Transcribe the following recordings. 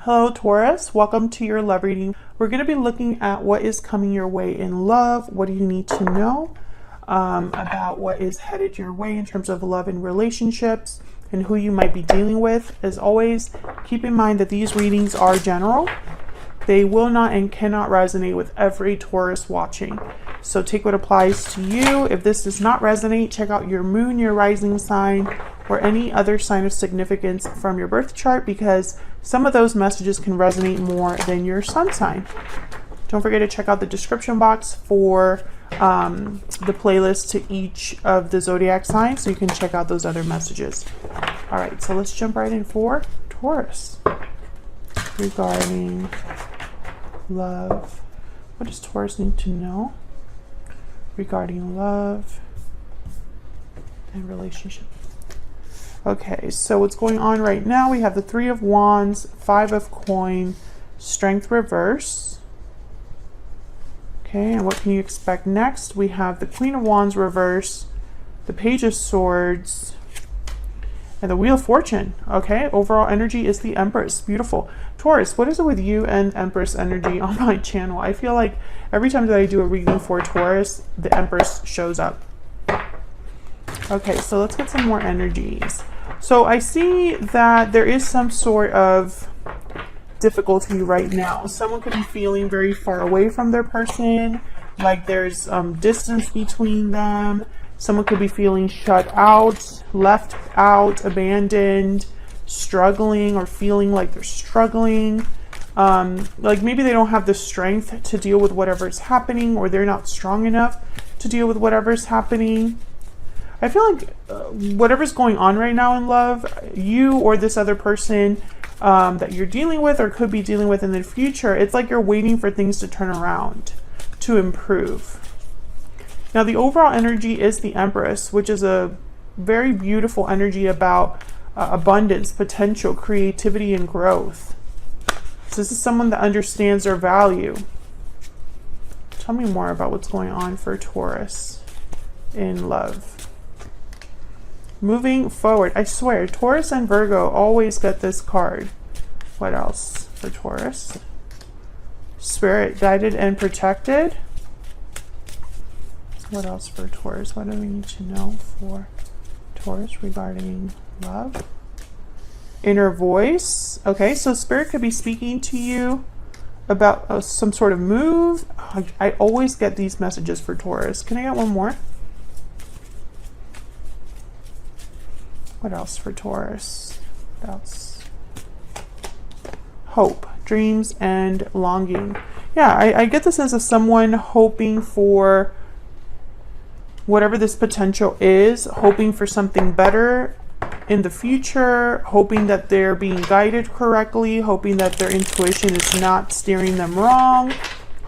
Hello Taurus, welcome to your love reading. We're going to be looking at what is coming your way in love. What do you need to know about what is headed your way in terms of love and relationships and who you might be dealing with. As always, keep in mind that these readings are general. They will not and cannot resonate with every Taurus watching. So take what applies to you. If this does not resonate, check out your moon, your rising sign, or any other sign of significance from your birth chart, because some of those messages can resonate more than your sun sign. Don't forget to check out the description box for the playlist to each of the zodiac signs, so you can check out those other messages. All right, so let's jump right in for Taurus regarding love. What does Taurus need to know regarding love and relationship? Okay, so what's going on right now? We have the Three of Wands, Five of Coin, Strength reverse. Okay, and what can you expect next? We have the Queen of Wands reverse, the Page of Swords, and the Wheel of Fortune. Okay, overall energy is the Empress. Beautiful. Taurus, what is it with you and Empress energy on my channel? I feel like every time that I do a reading for Taurus, the Empress shows up. Okay, so let's get some more energies. So I see that there is some sort of difficulty right now. Someone could be feeling very far away from their person, like there's distance between them. Someone could be feeling shut out, left out, abandoned, struggling, or feeling like they're struggling. Like maybe they don't have the strength to deal with whatever's happening, or they're not strong enough to deal with whatever's happening. I feel like whatever's going on right now in love, you or this other person that you're dealing with or could be dealing with in the future, it's like you're waiting for things to turn around, to improve. Now, the overall energy is the Empress, which is a very beautiful energy about abundance, potential, creativity, and growth. So this is someone that understands their value. Tell me more about what's going on for Taurus in love. Moving forward, I swear, Taurus and Virgo always get this card. What else for Taurus? Spirit guided and protected. What else for Taurus? What do we need to know for Taurus regarding love? Inner voice. Okay, so Spirit could be speaking to you about some sort of move. I always get these messages for Taurus. Can I get one more? What else for Taurus? What else? Hope, dreams, and longing. Yeah, I get the sense of someone hoping for whatever this potential is, hoping for something better in the future, hoping that they're being guided correctly, hoping that their intuition is not steering them wrong,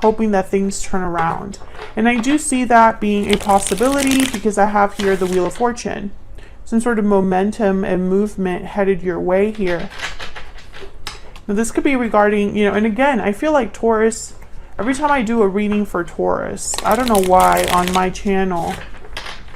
hoping that things turn around. And I do see that being a possibility because I have here the Wheel of Fortune. Some sort of momentum and movement headed your way here. Now this could be regarding, and again, I feel like Taurus, every time I do a reading for Taurus, I don't know why on my channel,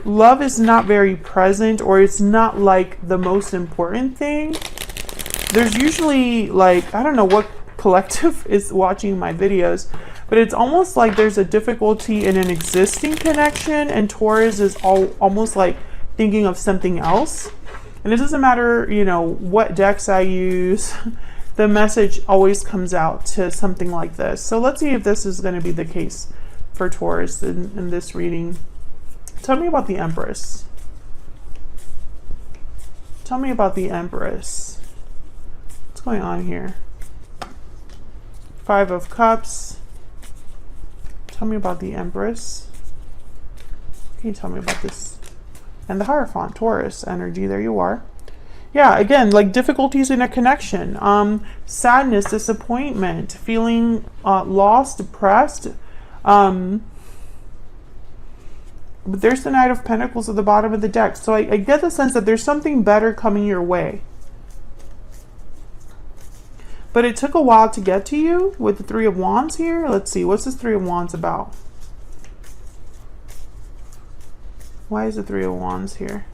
love is not very present, or it's not like the most important thing. There's usually like, I don't know what collective is watching my videos, but it's almost like there's a difficulty in an existing connection, and Taurus is almost like thinking of something else. And it doesn't matter, what decks I use, the message always comes out to something like this. So let's see if this is going to be the case for Taurus in this reading. Tell me about the Empress. Tell me about the Empress. What's going on here? Five of Cups. Tell me about the Empress. Can you tell me about this? And the Hierophant, Taurus energy, there you are. Yeah, again, like difficulties in a connection, sadness, disappointment, feeling lost, depressed. But there's the Knight of Pentacles at the bottom of the deck. So I get the sense that there's something better coming your way. But it took a while to get to you with the Three of Wands here. Let's see, what's this Three of Wands about? Why is the Three of Wands here?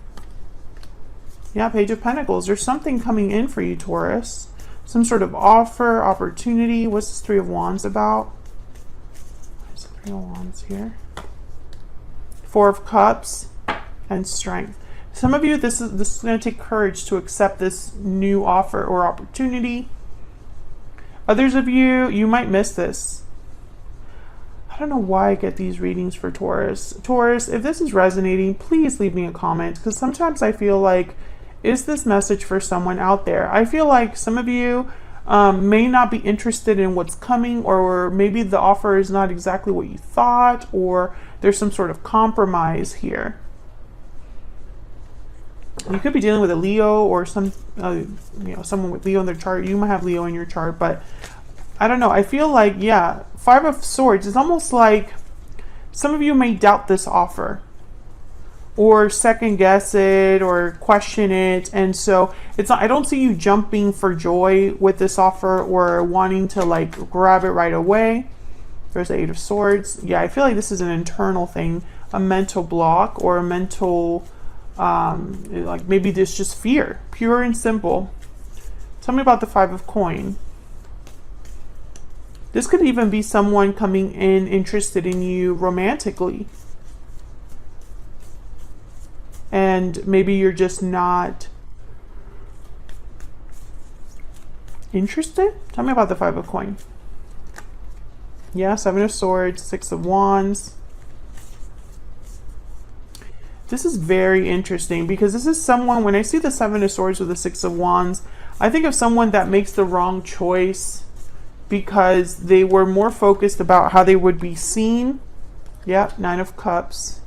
Yeah, Page of Pentacles. There's something coming in for you, Taurus. some sort of offer, opportunity. What's this Three of Wands about? There's Three of Wands here. Four of Cups and Strength. Some of you, this is going to take courage to accept this new offer or opportunity. Others of you, you might miss this. I don't know why I get these readings for Taurus. Taurus, if this is resonating, please leave me a comment, because sometimes I feel like, is this message for someone out there? I feel like some of you may not be interested in what's coming, or maybe the offer is not exactly what you thought, or there's some sort of compromise here. You could be dealing with a Leo or some, someone with Leo in their chart. You might have Leo in your chart, but I don't know. I feel like, yeah, Five of Swords is almost like some of you may doubt this offer or second guess it or question it. And so it's not, I don't see you jumping for joy with this offer or wanting to like grab it right away. There's the Eight of Swords. Yeah, I feel like this is an internal thing, a mental block or a mental, like maybe this just fear, pure and simple. Tell me about the Five of Coin. This could even be someone coming in interested in you romantically. And maybe you're just not interested. Tell me about the Five of Coin. Yeah, Seven of Swords, Six of Wands. This is very interesting because this is someone, when I see the Seven of Swords with the Six of Wands, I think of someone that makes the wrong choice because they were more focused about how they would be seen. Yep, Nine of Cups.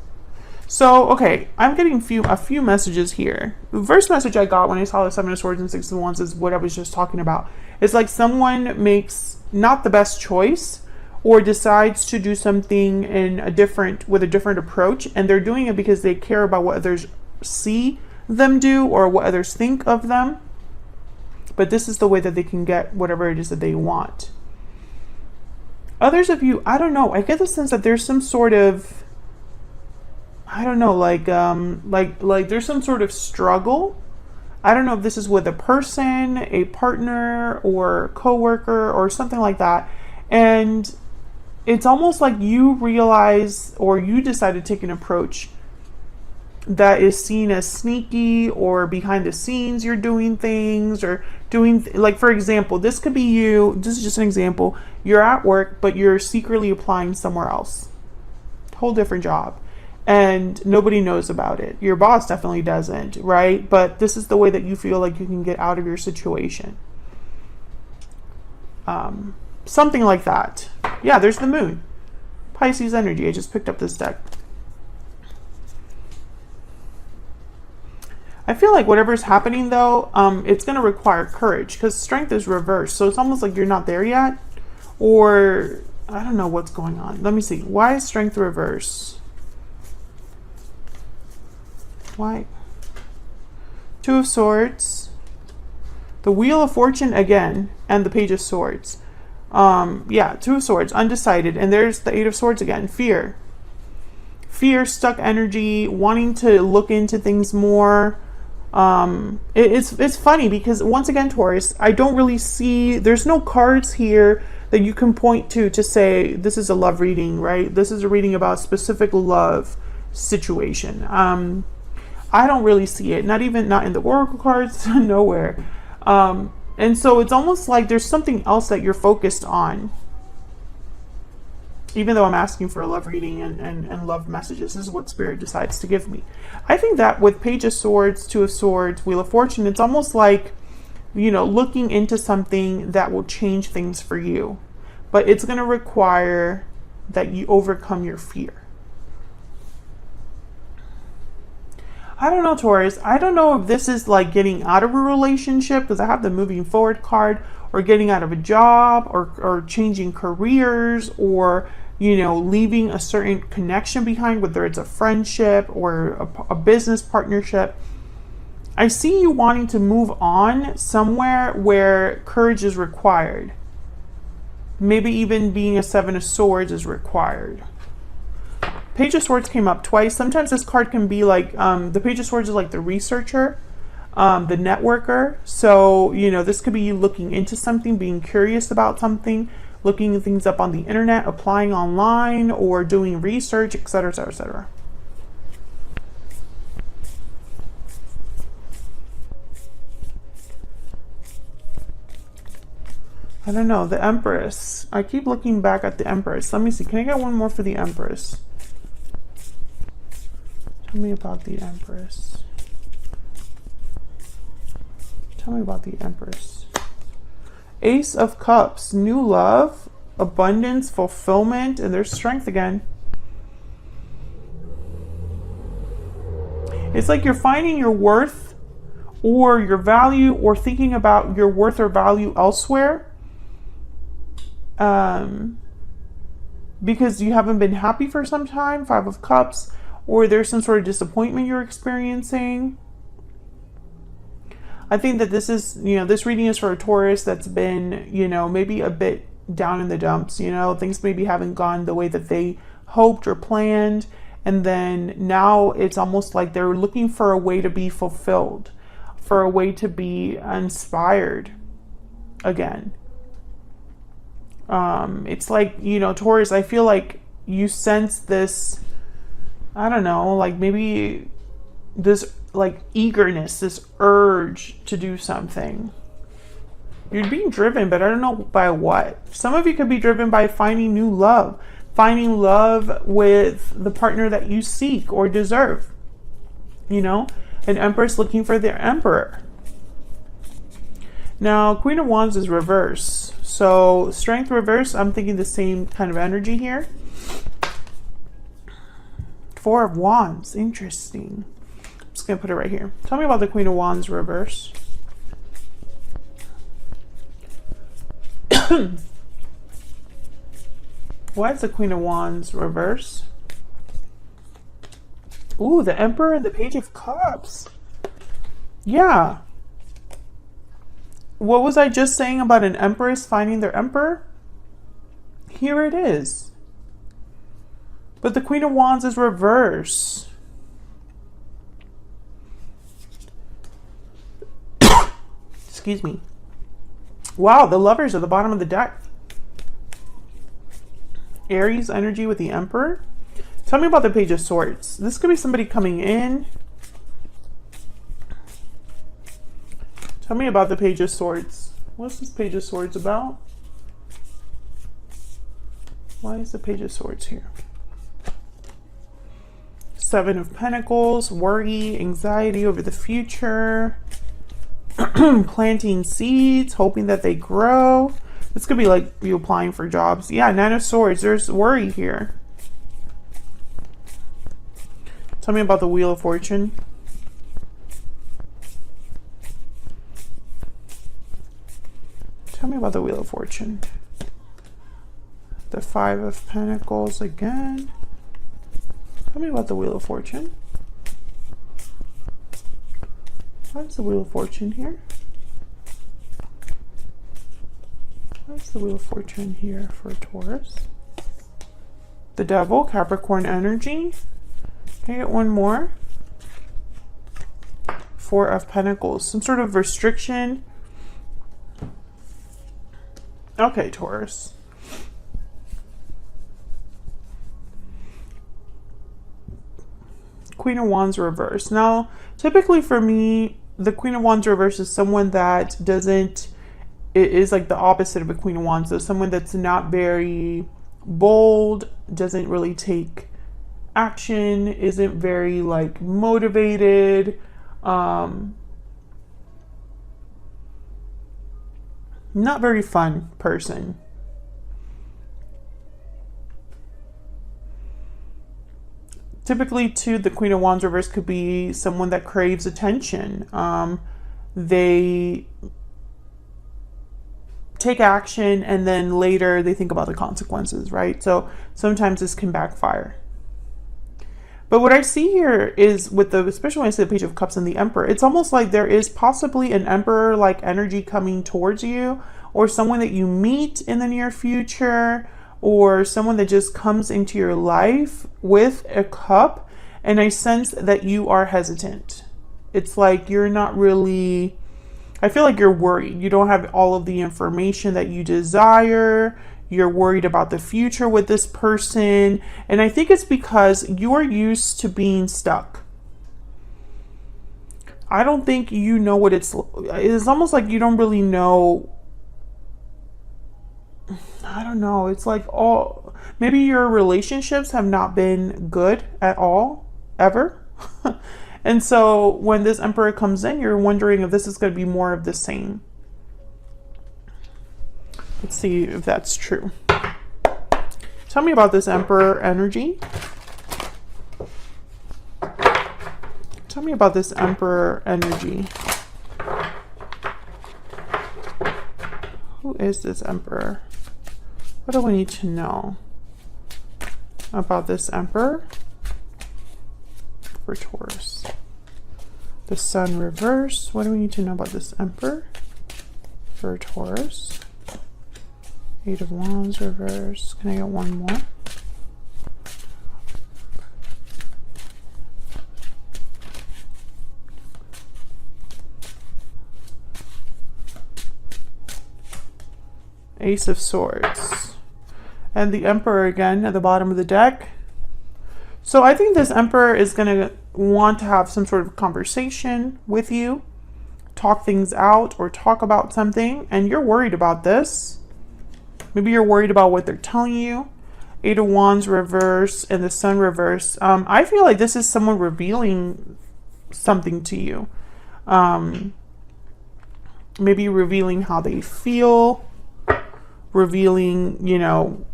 So, okay, I'm getting a few messages here. The first message I got when I saw the Seven of Swords and Six of Wands is what I was just talking about. It's like someone makes not the best choice or decides to do something with a different approach, and they're doing it because they care about what others see them do or what others think of them. But this is the way that they can get whatever it is that they want. Others of you, I don't know, I get the sense that there's some sort of, I don't know, like there's some sort of struggle. I don't know if this is with a person, a partner, or coworker, or something like that. And it's almost like you realize, or you decide to take an approach that is seen as sneaky, or behind the scenes you're doing things, or doing, like for example, this could be you, this is just an example, you're at work, but you're secretly applying somewhere else. Whole different job. And nobody knows about it. Your boss definitely doesn't, right? But this is the way that you feel like you can get out of your situation. Something like that. Yeah, there's the Moon. Pisces energy. I just picked up this deck. I feel like whatever's happening though, it's going to require courage because Strength is reversed. So it's almost like you're not there yet. Or I don't know what's going on. Let me see. Why is Strength reversed? Why? Two of Swords. The Wheel of Fortune again. And the Page of Swords. Yeah, Two of Swords. Undecided. And there's the Eight of Swords again. Fear. Fear, stuck energy. Wanting to look into things more. It's funny because once again, Taurus, I don't really see, there's no cards here that you can point to say this is a love reading, right? This is a reading about a specific love situation. I don't really see it, not in the oracle cards, nowhere. And so it's almost like there's something else that you're focused on. Even though I'm asking for a love reading and love messages, this is what Spirit decides to give me. I think that with Page of Swords, Two of Swords, Wheel of Fortune, it's almost like, looking into something that will change things for you. But it's going to require that you overcome your fear. I don't know, Taurus. I don't know if this is like getting out of a relationship, because I have the moving forward card, or getting out of a job, or changing careers, or leaving a certain connection behind, whether it's a friendship or a business partnership. I see you wanting to move on somewhere where courage is required. Maybe even being a Seven of Swords is required. Page of Swords came up twice. Sometimes this card can be like, the Page of Swords is like the researcher. the networker. So, you know, this could be you looking into something, being curious about something, looking things up on the internet, applying online, or doing research, etc., etc., etc. I don't know, the Empress. I keep looking back at the Empress. Let me see. Can I get one more for the Empress? Tell me about the Empress. Tell me about the Empress. Ace of Cups. New love, abundance, fulfillment, and there's strength again. It's like you're finding your worth or your value, or thinking about your worth or value elsewhere. Because you haven't been happy for some time, 5 of Cups, or there's some sort of disappointment you're experiencing. I think that this is, you know, this reading is for a Taurus that's been, you know, maybe a bit down in the dumps, you know, things maybe haven't gone the way that they hoped or planned. And then now it's almost like they're looking for a way to be fulfilled, for a way to be inspired again. It's like, you know, Taurus, I feel like you sense this, I don't know, like maybe this like eagerness, this urge to do something. You're being driven, but I don't know by what. Some of you could be driven by finding new love, finding love with the partner that you seek or deserve. You know, an Empress looking for their Emperor. Now, Queen of Wands is reverse. So, strength reverse, I'm thinking the same kind of energy here. 4 of Wands, interesting. I'm just going to put it right here. Tell me about the Queen of Wands reverse. Why is the Queen of Wands reverse? Ooh, the Emperor and the Page of Cups. Yeah. What was I just saying about an Empress finding their Emperor? Here it is. But the Queen of Wands is reverse. Excuse me. Wow, the Lovers at the bottom of the deck. Aries energy with the Emperor. Tell me about the Page of Swords. This could be somebody coming in. Tell me about the Page of Swords. What's this Page of Swords about? Why is the Page of Swords here? 7 of Pentacles, worry, anxiety over the future, planting seeds, hoping that they grow. This could be like you applying for jobs. Yeah, 9 of Swords, there's worry here. Tell me about the Wheel of Fortune. Tell me about the Wheel of Fortune. The 5 of Pentacles again. Tell me about the Wheel of Fortune. Why is the Wheel of Fortune here? Why is the Wheel of Fortune here for Taurus? The Devil, Capricorn energy. Can I get one more? 4 of Pentacles. Some sort of restriction. Okay, Taurus. Queen of Wands reverse. Now, typically for me, the Queen of Wands reverse is someone that doesn't, it is like the opposite of a Queen of Wands. So someone that's not very bold, doesn't really take action, isn't very like motivated, not very fun person. Typically, too, the Queen of Wands reverse could be someone that craves attention. They take action and then later they think about the consequences, right? So sometimes this can backfire. But what I see here is with the, especially when I see the Page of Cups and the Emperor, it's almost like there is possibly an Emperor-like energy coming towards you, or someone that you meet in the near future, or someone that just comes into your life with a cup, and I sense that you are hesitant. It's like you're not really, I feel like you're worried. You don't have all of the information that you desire. You're worried about the future with this person. And I think it's because you're used to being stuck. I don't think you know what it's almost like you don't really know. I don't know. It's like maybe your relationships have not been good at all, ever. And so when this Emperor comes in, you're wondering if this is going to be more of the same. Let's see if that's true. Tell me about this Emperor energy. Tell me about this Emperor energy. Who is this Emperor? What do we need to know about this Emperor for Taurus? The Sun reverse. What do we need to know about this Emperor for Taurus? Eight of Wands reverse. Can I get one more? Ace of Swords. And the Emperor again at the bottom of the deck. So I think this Emperor is going to want to have some sort of conversation with you, talk things out or talk about something, and you're worried about this. Maybe you're worried about what they're telling you. Eight of Wands reverse and the Sun reverse. I feel like this is someone revealing something to you. Maybe revealing how they feel, revealing, you know,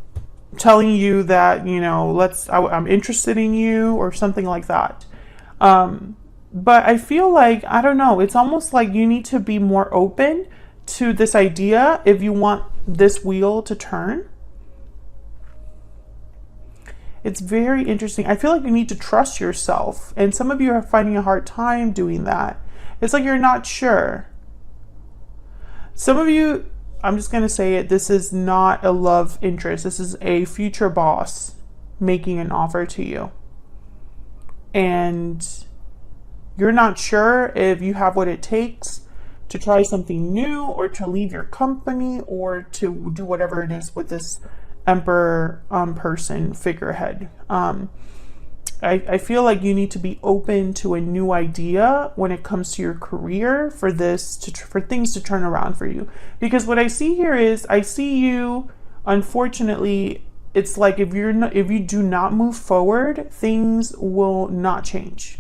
telling you that, you know, I'm interested in you or something like that. But I feel like, I don't know, it's almost like you need to be more open to this idea if you want this wheel to turn. It's very interesting. I feel like you need to trust yourself. And some of you are finding a hard time doing that. It's like you're not sure. Some of you, I'm just going to say it, this is not a love interest. This is a future boss making an offer to you. And you're not sure if you have what it takes to try something new or to leave your company or to do whatever it is with this Emperor person figurehead. I feel like you need to be open to a new idea when it comes to your career for things to turn around for you. Because what I see here is I see you, unfortunately, it's like if you do not move forward, things will not change.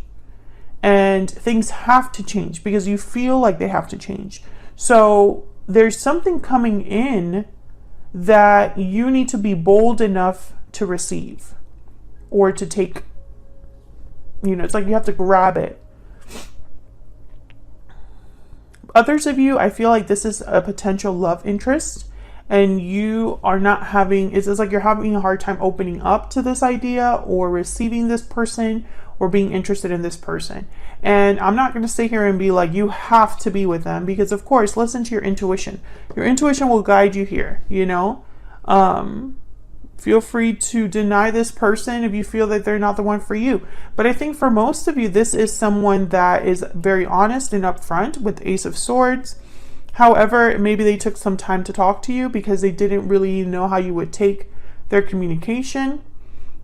And things have to change because you feel like they have to change. So there's something coming in that you need to be bold enough to receive or to take. You know, it's like you have to grab it. Others of you, I feel like this is a potential love interest and you are not having, it's like you're having a hard time opening up to this idea or receiving this person or being interested in this person. And I'm not going to sit here and be like, you have to be with them, because of course, listen to your intuition. Your intuition will guide you here, you know? Feel free to deny this person if you feel that they're not the one for you. But I think for most of you, this is someone that is very honest and upfront with Ace of Swords. However, maybe they took some time to talk to you because they didn't really know how you would take their communication.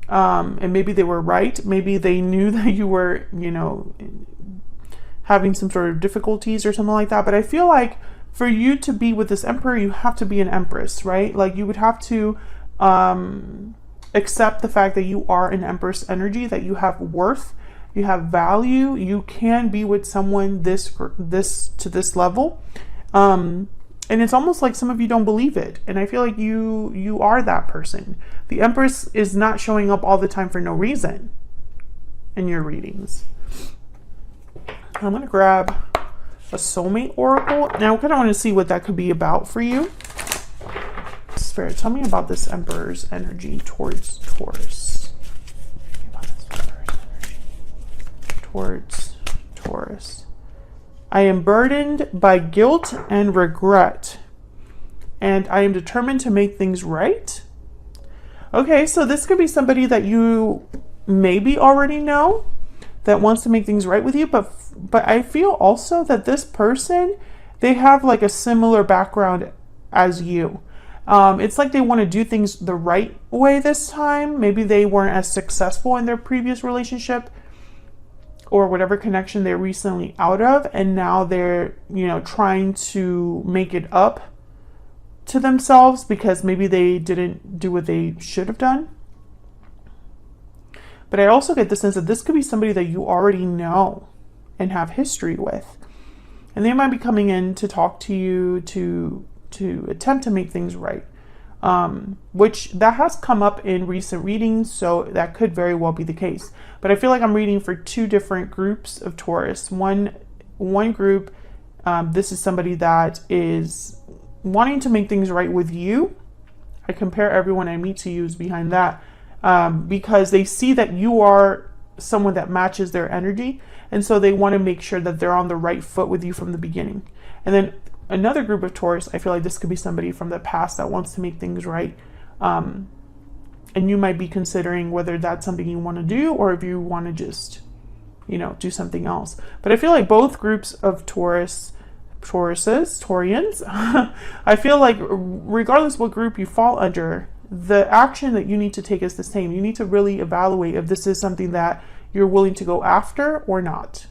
And maybe they were right. Maybe they knew that you were, you know, having some sort of difficulties or something like that. But I feel like for you to be with this Emperor, you have to be an Empress, right? Like you would have to accept the fact that you are an Empress energy, that you have worth, you have value, you can be with someone to this level. And it's almost like some of you don't believe it. And I feel like you are that person. The Empress is not showing up all the time for no reason in your readings. I'm going to grab a soulmate oracle. Now I kind of want to see what that could be about for you. Spirit, tell me about this Emperor's energy towards Taurus. Tell me about this Emperor's energy towards Taurus. I am burdened by guilt and regret, and I am determined to make things right. Okay, so this could be somebody that you maybe already know. that wants to make things right with you, but I feel also that this person, they have like a similar background as you. It's like they want to do things the right way this time. Maybe they weren't as successful in their previous relationship or whatever connection they're recently out of, and now they're, trying to make it up to themselves because maybe they didn't do what they should have done. But I also get the sense that this could be somebody that you already know and have history with. And they might be coming in to talk to you to attempt to make things right. Which that has come up in recent readings, so that could very well be the case. But I feel like I'm reading for two different groups of Taurus. One group, this is somebody that is wanting to make things right with you. I compare everyone I meet to you as behind that. Because they see that you are someone that matches their energy, and so they want to make sure that they're on the right foot with you from the beginning. And then another group of Taurus, I feel like this could be somebody from the past that wants to make things right, and you might be considering whether that's something you want to do or if you want to just do something else. But I feel like both groups of Taurians, I feel like regardless what group you fall under, the action that you need to take is the same. You need to really evaluate if this is something that you're willing to go after or not.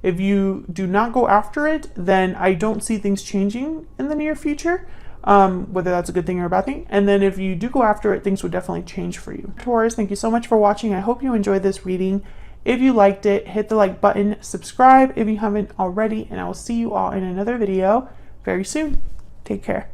If you do not go after it, then I don't see things changing in the near future, whether that's a good thing or a bad thing. And then if you do go after it, things would definitely change for you. Taurus, thank you so much for watching. I hope you enjoyed this reading. If you liked it, hit the like button, subscribe if you haven't already, and I will see you all in another video very soon. Take care.